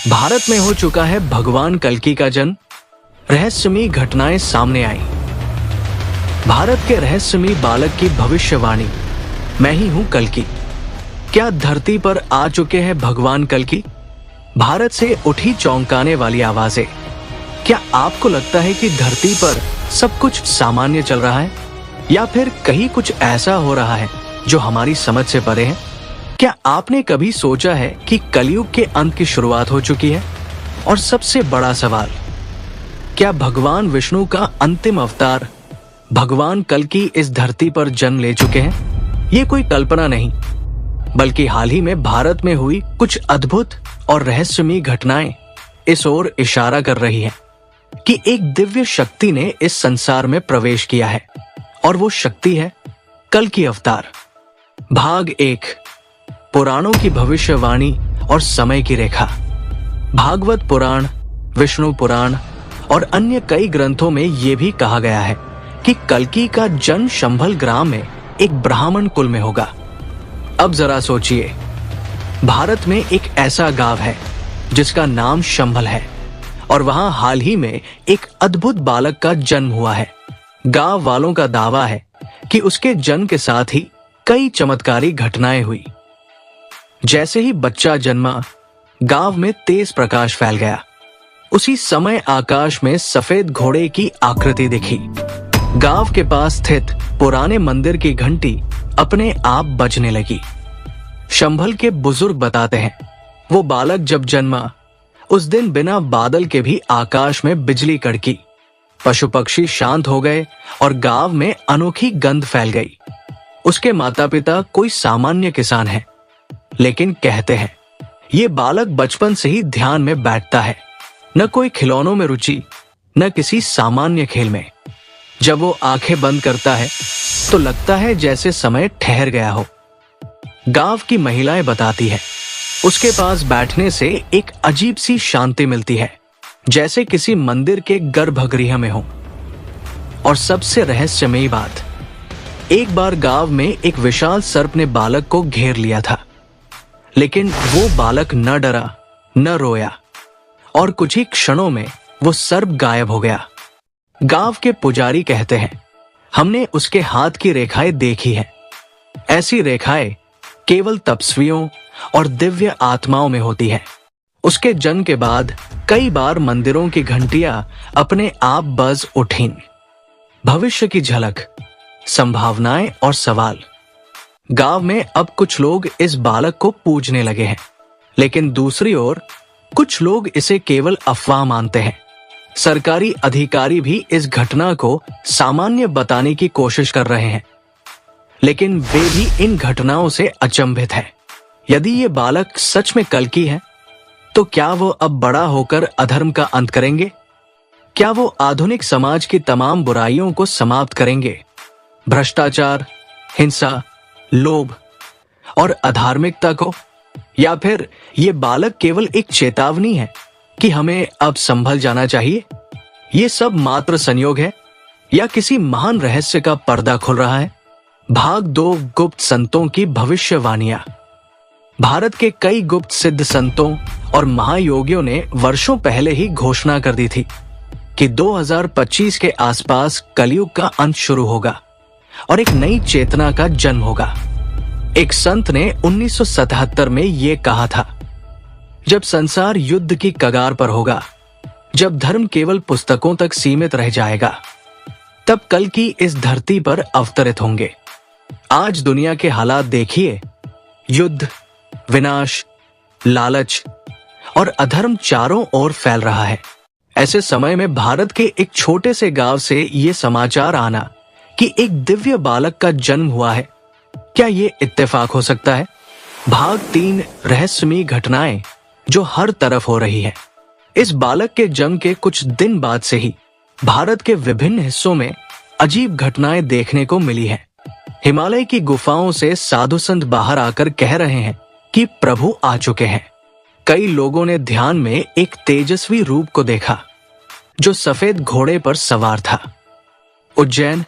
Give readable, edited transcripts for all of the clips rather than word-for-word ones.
भारत में हो चुका है भगवान कल्कि का जन्म। रहस्यमयी घटनाएं सामने आई। भारत के रहस्यमयी बालक की भविष्यवाणी। मैं ही हूं कल्कि। क्या धरती पर आ चुके हैं भगवान कल्कि? भारत से उठी चौंकाने वाली आवाजें। क्या आपको लगता है कि धरती पर सब कुछ सामान्य चल रहा है, या फिर कहीं कुछ ऐसा हो रहा है जो हमारी समझ से परे है? क्या आपने कभी सोचा है कि कलयुग के अंत की शुरुआत हो चुकी है? और सबसे बड़ा सवाल, क्या भगवान विष्णु का अंतिम अवतार भगवान कल्कि इस धरती पर जन्म ले चुके हैं? ये कोई कल्पना नहीं, बल्कि हाल ही में भारत में हुई कुछ अद्भुत और रहस्यमयी घटनाएं इस ओर इशारा कर रही हैं कि एक दिव्य शक्ति ने इस संसार में प्रवेश किया है, और वो शक्ति है कल्कि अवतार। भाग 1, पुराणों की भविष्यवाणी और समय की रेखा। भागवत पुराण, विष्णु पुराण और अन्य कई ग्रंथों में यह भी कहा गया है कि कल्कि का जन्म शंभल ग्राम में एक ब्राह्मण कुल में होगा। अब जरा सोचिए, भारत में एक ऐसा गांव है जिसका नाम शंभल है, और वहां हाल ही में एक अद्भुत बालक का जन्म हुआ है। गांव वालों का दावा है कि उसके जन्म के साथ ही कई चमत्कारी घटनाएं हुई। जैसे ही बच्चा जन्मा, गांव में तेज प्रकाश फैल गया। उसी समय आकाश में सफेद घोड़े की आकृति दिखी। गांव के पास स्थित पुराने मंदिर की घंटी अपने आप बजने लगी। शंभल के बुजुर्ग बताते हैं, वो बालक जब जन्मा उस दिन बिना बादल के भी आकाश में बिजली कड़की। पशु पक्षी शांत हो गए और गांव में अनोखी गंध फैल गई। उसके माता पिता कोई सामान्य किसान हैं, लेकिन कहते हैं ये बालक बचपन से ही ध्यान में बैठता है, न कोई खिलौनों में रुचि, न किसी सामान्य खेल में। जब वो आंखें बंद करता है तो लगता है जैसे समय ठहर गया हो। गांव की महिलाएं बताती है, उसके पास बैठने से एक अजीब सी शांति मिलती है, जैसे किसी मंदिर के गर्भगृह में हो। और सबसे रहस्यमयी बात, एक बार गांव में एक विशाल सर्प ने बालक को घेर लिया था, लेकिन वो बालक न डरा न रोया, और कुछ ही क्षणों में वो सर्प गायब हो गया। गांव के पुजारी कहते हैं, हमने उसके हाथ की रेखाएं देखी हैं। ऐसी रेखाएं केवल तपस्वियों और दिव्य आत्माओं में होती है। उसके जन्म के बाद कई बार मंदिरों की घंटियां अपने आप बज उठीं। भविष्य की झलक, संभावनाएं और सवाल। गांव में अब कुछ लोग इस बालक को पूजने लगे हैं, लेकिन दूसरी ओर कुछ लोग इसे केवल अफवाह मानते हैं। सरकारी अधिकारी भी इस घटना को सामान्य बताने की कोशिश कर रहे हैं, लेकिन वे भी इन घटनाओं से अचंभित हैं। यदि ये बालक सच में कल्कि है, तो क्या वो अब बड़ा होकर अधर्म का अंत करेंगे? क्या वो आधुनिक समाज की तमाम बुराइयों को समाप्त करेंगे? भ्रष्टाचार, हिंसा, लोभ और अधार्मिकता को? या फिर ये बालक केवल एक चेतावनी है कि हमें अब संभल जाना चाहिए? ये सब मात्र संयोग है, या किसी महान रहस्य का पर्दा खुल रहा है? भाग 2, गुप्त संतों की भविष्यवाणियां। भारत के कई गुप्त सिद्ध संतों और महायोगियों ने वर्षों पहले ही घोषणा कर दी थी कि 2025 के आसपास कलयुग का अंत शुरू होगा और एक नई चेतना का जन्म होगा। एक संत ने 1977 में यह कहा था, जब संसार युद्ध की कगार पर होगा, जब धर्म केवल पुस्तकों तक सीमित रह जाएगा, तब कल्कि इस धरती पर अवतरित होंगे। आज दुनिया के हालात देखिए, युद्ध, विनाश, लालच और अधर्म चारों ओर फैल रहा है। ऐसे समय में भारत के एक छोटे से गांव से ये समाचार आना कि एक दिव्य बालक का जन्म हुआ है, क्या ये इत्तेफाक हो सकता है? भाग 3, रहस्यमयी घटनाएं जो हर तरफ हो रही है। इस बालक के जन्म के कुछ दिन बाद से ही भारत के विभिन्न हिस्सों में अजीब घटनाएं देखने को मिली है। हिमालय की गुफाओं से साधु संत बाहर आकर कह रहे हैं कि प्रभु आ चुके हैं। कई लोगों ने ध्यान में एक तेजस्वी रूप को देखा जो सफेद घोड़े पर सवार था। उज्जैन,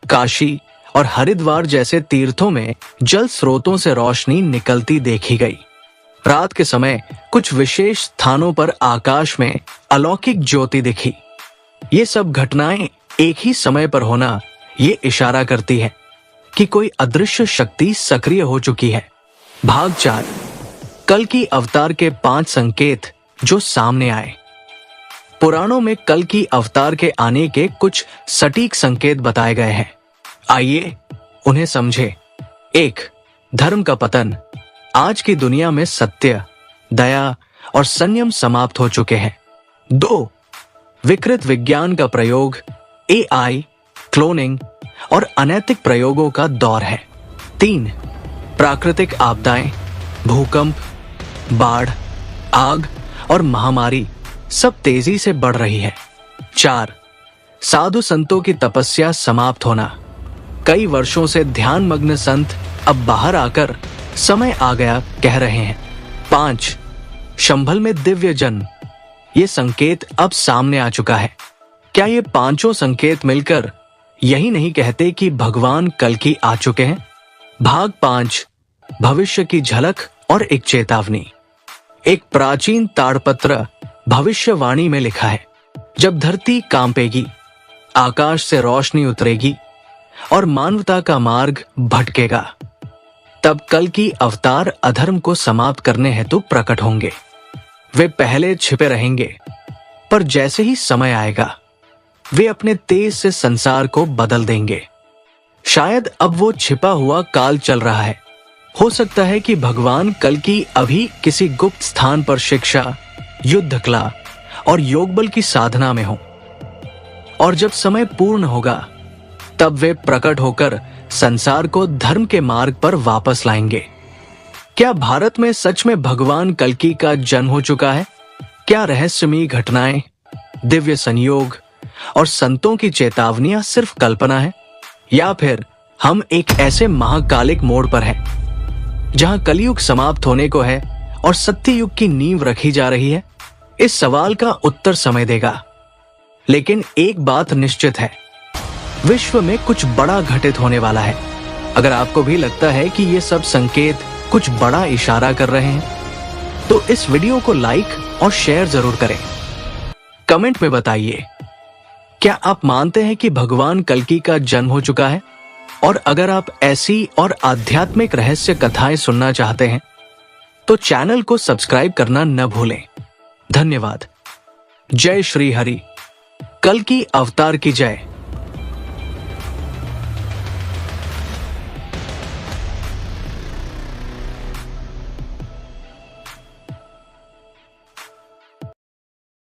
काशी और हरिद्वार जैसे तीर्थों में जल स्रोतों से रोशनी निकलती देखी गई। रात के समय कुछ विशेष स्थानों पर आकाश में अलौकिक ज्योति दिखी। ये सब घटनाएं एक ही समय पर होना ये इशारा करती है कि कोई अदृश्य शक्ति सक्रिय हो चुकी है। भाग 4, कल्कि अवतार के 5 संकेत जो सामने आए। पुराणों में कल्कि अवतार के आने के कुछ सटीक संकेत बताए गए हैं। आइए उन्हें समझे। 1. धर्म का पतन। आज की दुनिया में सत्य, दया और संयम समाप्त हो चुके हैं। 2. विकृत विज्ञान का प्रयोग, AI, क्लोनिंग और अनैतिक प्रयोगों का दौर है। 3. प्राकृतिक आपदाएं, भूकंप, बाढ़, आग और महामारी सब तेजी से बढ़ रही है। 4. साधु संतों की तपस्या समाप्त होना। कई वर्षों से ध्यानमग्न संत अब बाहर आकर समय आ गया कह रहे हैं। 5. शंभल में दिव्य जन्म। ये संकेत अब सामने आ चुका है। क्या ये पांचों संकेत मिलकर यही नहीं कहते कि भगवान कल्कि आ चुके हैं? भाग 5, भविष्य की झलक और एक चेतावनी। एक प्राचीन ताड़पत्र भविष्यवाणी में लिखा है, जब धरती कांपेगी, आकाश से रोशनी उतरेगी और मानवता का मार्ग भटकेगा, तब कल्कि अवतार अधर्म को समाप्त करने हेतु प्रकट होंगे। वे पहले छिपे रहेंगे, पर जैसे ही समय आएगा वे अपने तेज से संसार को बदल देंगे। शायद अब वो छिपा हुआ काल चल रहा है। हो सकता है कि भगवान कल्कि अभी किसी गुप्त स्थान पर शिक्षा, युद्ध कला और योगबल की साधना में हो, और जब समय पूर्ण होगा तब वे प्रकट होकर संसार को धर्म के मार्ग पर वापस लाएंगे। क्या भारत में सच में भगवान कल्कि का जन्म हो चुका है? क्या रहस्यमयी घटनाएं, दिव्य संयोग और संतों की चेतावनियां सिर्फ कल्पना है, या फिर हम एक ऐसे महाकालिक मोड़ पर हैं जहां कलयुग समाप्त होने को है और सत्य युग की नींव रखी जा रही है? इस सवाल का उत्तर समय देगा। लेकिन एक बात निश्चित है, विश्व में कुछ बड़ा घटित होने वाला है। अगर आपको भी लगता है कि ये सब संकेत कुछ बड़ा इशारा कर रहे हैं, तो इस वीडियो को लाइक और शेयर जरूर करें। कमेंट में बताइए, क्या आप मानते हैं कि भगवान कल्कि का जन्म हो चुका है? और अगर आप ऐसी और आध्यात्मिक रहस्य कथाएं सुनना चाहते हैं तो चैनल को सब्सक्राइब करना न भूलें। धन्यवाद। जय श्री हरि। कल्कि अवतार की जय।